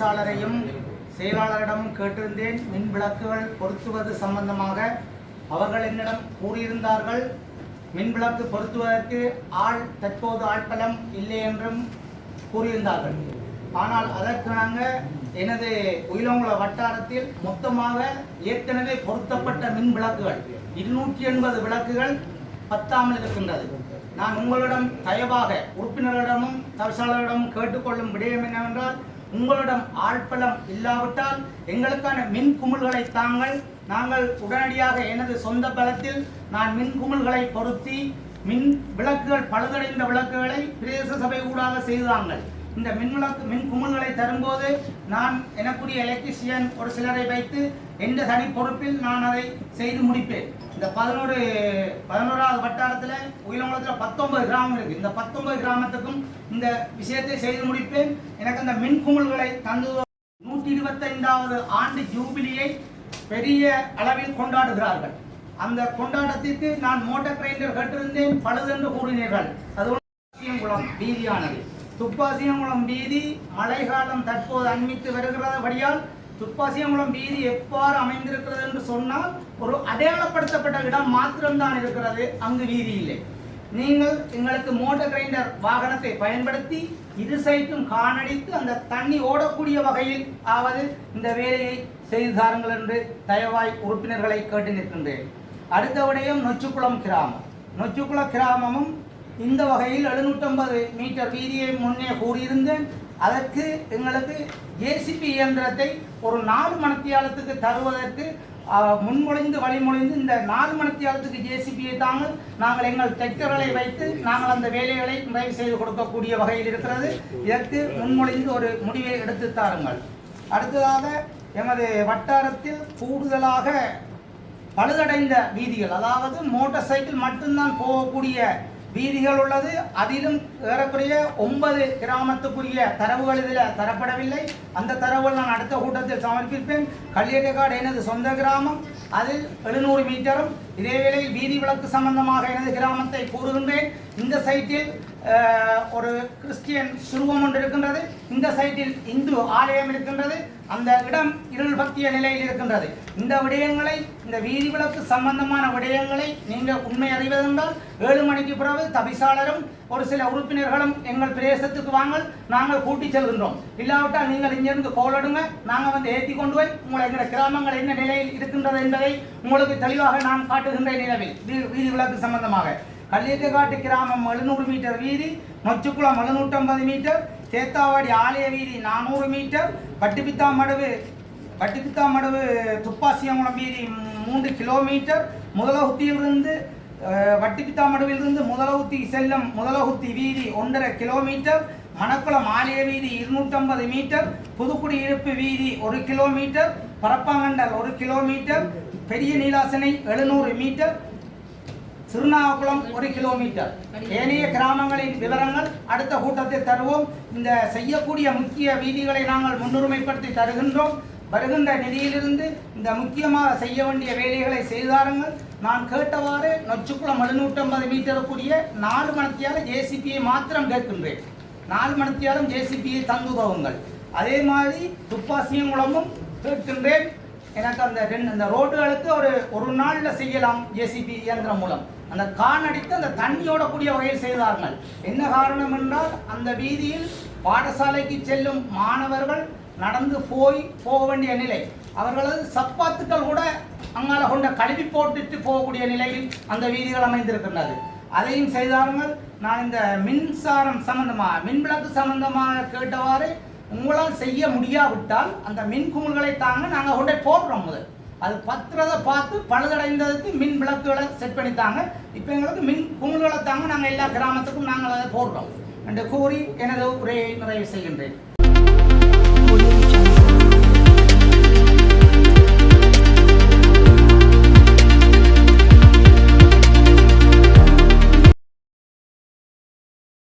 தவிசாளரையும் செயலாளரிடமும் கேட்டிருந்தேன். மின் விளக்குகள் பொருத்துவது சம்பந்தமாக அவர்கள் என்னிடம் கூறியிருந்தார்கள். மின் விளக்கு பொருத்துவதற்கு தற்போது ஆட்பலம் இல்லை என்றும் கூறியிருந்தார்கள். ஆனால் அதற்காக எனது உயிலங்குள வட்டாரத்தில் மொத்தமாக ஏற்கனவே பொருத்தப்பட்ட மின் விளக்குகள் 280 விளக்குகள் பத்தாமல் இருக்கின்றது. நான் உங்களிடம் தயவாக உறுப்பினர்களிடமும் தவிசாளர்களிடமும் கேட்டுக்கொள்ளும் விடயம் என்னவென்றால், உங்களிடம் ஆழ்பலம் இல்லாவிட்டால் எங்களுக்கான மின் குமிழ்களை தாங்கள். நாங்கள் உடனடியாக எனது சொந்த பலத்தில் நான் மின் குமிழ்களை பொருத்தி மின் விளக்குகள் பழுதடைந்த விளக்குகளை பிரதேச சபை ஊடாக செய்தாங்கள். இந்த மின் குமிழ்களை தரும்போது நான் எனக்குரிய எலக்ட்ரிஷியன் ஒரு சிலரை வைத்து எந்த தனி பொறுப்பில் நான் அதை செய்து முடிப்பேன். இந்த 11வது வட்டாரத்தில் உயிலங்குளத்தில் 19 கிராமம் இருக்குது. இந்த 19 கிராமத்துக்கும் இந்த விஷயத்தை செய்து முடிப்பேன். எனக்கு அந்த மின் குமிழ்களை தந்து 125வது ஆண்டு ஜூபிலியை பெரிய அளவில் கொண்டாடுகிறார்கள். அந்த கொண்டாட்டத்திற்கு நான் மோட்டார் கிரைண்டர் கேட்டிருந்தேன், பழுதென்று கூறினீர்கள். அது துப்பாசியங்குளம் வீதியானது. துப்பாசியங்குளம் வீதி மழைக்காலம் தற்போது அண்மித்து வருகிறபடியால் துப்பாசியங்குளம் வீதி எவ்வாறு அமைந்திருக்கிறது என்று சொன்னால் ஒரு அடையாளப்படுத்தப்பட்ட இடம் மாத்திரம்தான் இருக்கிறது, அங்கு வீதி இல்லை. நீங்கள் எங்களுக்கு மோட்டார் கிரைண்டர் வாகனத்தை பயன்படுத்தி இரு சைட்டும் காணடித்து அந்த தண்ணி ஓடக்கூடிய வகையில் ஆவது இந்த வேலையை செய்து தாருங்கள் என்று தயவாய் உறுப்பினர்களை கேட்டு நிற்கின்றேன். அடுத்த விடயம் நொச்சிக்குளம் கிராமம். நொச்சிக்குளம் கிராமமும் இந்த வகையில் 750 மீட்டர் வீதியை முன்னே கூறியிருந்தேன். அதற்கு எங்களுக்கு ஜேசிபி இயந்திரத்தை ஒரு 4 மணித்தியாலத்துக்கு தருவதற்கு முன்மொழிந்து வழிமொழிந்து இந்த 4 மணித்தியாலத்துக்கு ஜேசிபியை தாங்கள் நாங்கள் எங்கள் டிராக்டர்களை வைத்து நாங்கள் அந்த வேலைகளை நிறைவு செய்து கொடுக்கக்கூடிய வகையில் இருக்கிறது. இதற்கு முன்மொழிந்து ஒரு முடிவை எடுத்து தாருங்கள். அடுத்ததாக எமது வட்டாரத்தில் கூடுதலாக பழுதடைந்த வீதிகள், அதாவது மோட்டார் சைக்கிள் மட்டும்தான் போகக்கூடிய வீதிகள் உள்ளது. அதிலும் ஏறக்குறைய 9 கிராமத்துக்குரிய தரவுகள் இதில் தரப்படவில்லை. அந்த தரவுகள் நான் அடுத்த கூட்டத்தில் சமர்ப்பிப்பேன். கல்லியக்காடு எனது சொந்த கிராமம், அதில் 700 மீட்டரும். இதேவேளையில் வீதி விளக்கு சம்பந்தமாக எனது கிராமத்தை கூறுகின்றேன். இந்த சைட்டில் ஒரு கிறிஸ்டியன் சுருவம் ஒன்று இருக்கின்றது, இந்த சைட்டில் இந்து ஆலயம் இருக்கின்றது. அந்த இடம் இருள் பக்திய நிலையில் இருக்கின்றது. இந்த விடயங்களை, இந்த வீதி விளக்கு சம்பந்தமான விடயங்களை நீங்கள் உண்மை அறிவதென்றால் 7 மணிக்கு பிறகு தவிசாளரும் ஒரு சில உறுப்பினர்களும் எங்கள் பிரதேசத்துக்கு வாங்கள், நாங்கள் கூட்டி செல்கின்றோம். இல்லாவிட்டால் நீங்கள் இங்கிருந்து கோலடுங்க, நாங்கள் வந்து ஏற்றி கொண்டு போய் உங்களை எங்கள் கிராமங்கள் என்ன நிலையில் இருக்கின்றது என்பதை உங்களுக்கு தெளிவாக நான் காட்டுகின்ற நிலவில் வீதி விளக்கு சம்பந்தமாக. கல்லியக்காட்டு கிராமம் 700 மீட்டர் வீதி, நொச்சிக்குளம் 750 மீட்டர், சேத்தாவாடி ஆலய வீதி 400 மீட்டர், பட்டிப்பித்தாமடவு துப்பாசியங்குளம் வீதி 3 கிலோமீட்டர், முதலகுத்தியிலிருந்து வட்டிப்பித்தாமடுவிலிருந்து முதலகுத்தி செல்லும் முதலகுத்தி வீதி 1.5 கிலோமீட்டர், மணக்குளம் ஆலய வீதி 250 மீட்டர், புதுக்குடியிருப்பு வீதி 1 கிலோமீட்டர், பரப்பாங்கண்டல் 1 கிலோமீட்டர், பெரிய நீலாசனை 700 மீட்டர், சிறுநாகக்குளம் 1 கிலோமீட்டர். ஏனைய கிராமங்களின் விவரங்கள் அடுத்த கூட்டத்தில் தருவோம். இந்த செய்யக்கூடிய முக்கிய வீதிகளை நாங்கள் முன்னுரிமைப்படுத்தி தருகின்றோம். வருகின்ற நிதியிலிருந்து இந்த முக்கியமாக செய்ய வேண்டிய வேலைகளை செய்தாருங்கள். நான் கேட்டவாறு நொச்சிக்குளம் 750 மீட்டருக்குரிய 4 மணித்தியால ஜேசிபியை மாத்திரம் கேட்கின்றேன். 4 மணித்தியாலும் ஜேசிபியை தந்துதவுங்கள். அதே மாதிரி துப்பாசியங்குளமும் கேட்கின்றேன். எனக்கு அந்த ரோடுகளுக்கு ஒரு நாளில் செய்யலாம் ஜேசிபி இயந்திரம் மூலம். அந்த காணடித்து அந்த தண்ணியோட கூடிய வகையில் செய்தார்கள். என்ன காரணம் என்றால், அந்த வீதியில் பாடசாலைக்கு செல்லும் மாணவர்கள் நடந்து போக வேண்டிய நிலை, அவர்களது சப்பாத்துக்கள் கூட அங்கால கொண்ட கழுவி போட்டுட்டு போகக்கூடிய நிலையில் அந்த வீதிகள் அமைந்திருக்கின்றது. அதையும் செய்தார்கள். நான் இந்த மின்சாரம் சம்பந்தமாக, மின் விளக்கு சம்பந்தமாக கேட்டவாறு உங்களால் செய்ய முடியாவிட்டால் அந்த மின் குமிழ்களை தாங்க நாங்கள் கொண்டே போடுறோம். முதல் அது பத்திரத்தை பார்த்து பழுதடைந்ததுக்கு மின் விளக்குகளை செட் பண்ணித்தாங்க. இப்போ எங்களுக்கு மின் குமிழ்களை தாங்க நாங்கள் எல்லா கிராமத்துக்கும் நாங்கள் அதை போடுறோம் என்று கூறி எனது உரையை நிறைவு செய்கின்றேன்.